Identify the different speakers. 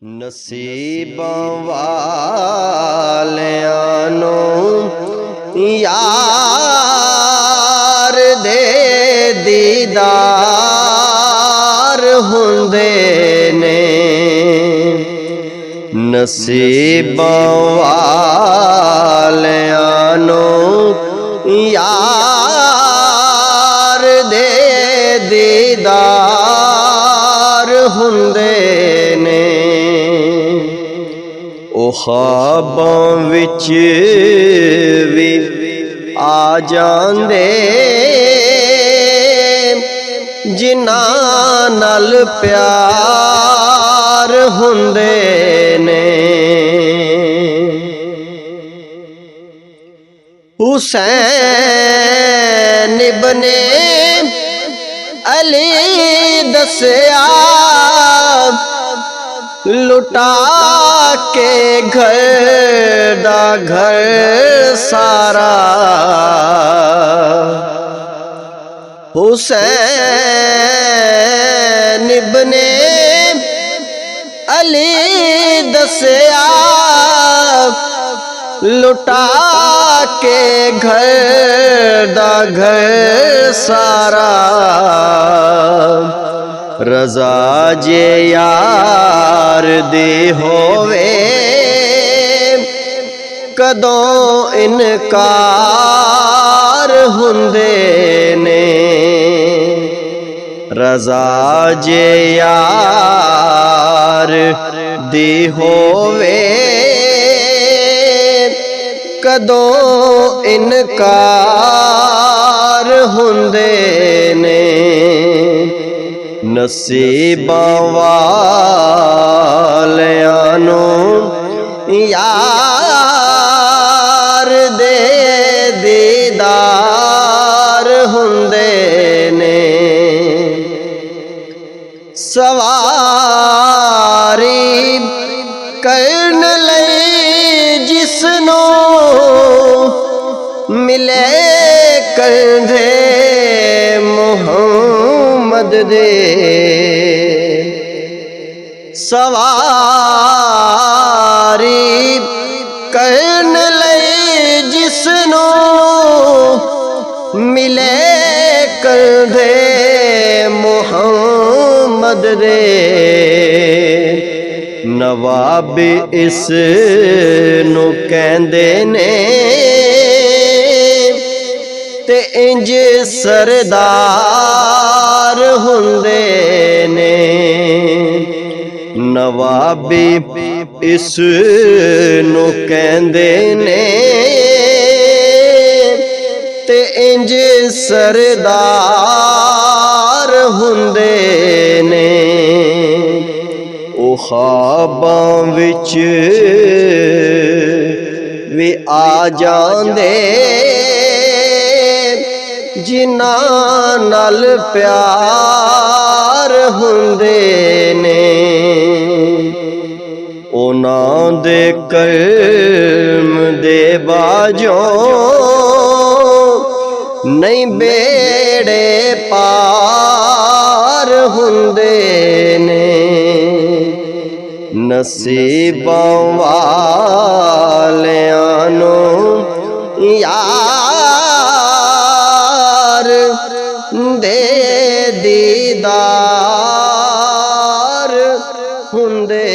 Speaker 1: नसीबां वालियां नूं यार दे दीदार हुंदे ने। नसीबां वालियां नूं यार दे दीदार हुंदे ने। ओ ख्वाबां विच भी आ जांदे जिन्हां नाल प्यार हुंदे ने। हुसैन इब्ने अली दस्या लुटा के घर दा घर सारा। हुसैन इब्ने अली दस्या लुटा के घर दा घर सारा। रज़ा जे यार दी होवे कदों इनकार हुंदे ने। रज़ा जे यार दी होवे कदों इनकार हुंदे ने। नसीबां वालियां नूं यार दे दीदार हुंदे ने। सवारी करन लई जिसनों मिले कंधे मुहम्मद दे। सवारी करन लई जिसनों मिले कंधे मुहम्मद दे। नवाब इस नूं कहंदे ने ते इंज सरदार हुंदे ने। नवाबी इस नूं कहंदे ने ते इंज सरदार हुंदे ने। ओ ख्वाबां विच भी आ जांदे जिन्हां नाल प्यार हुंदे ने। उन्हां दे कर्म दे बाजों नहीं बेड़े पार हुंदे ने। नसीबां वालियां नूं यार दे दीदार हुंदे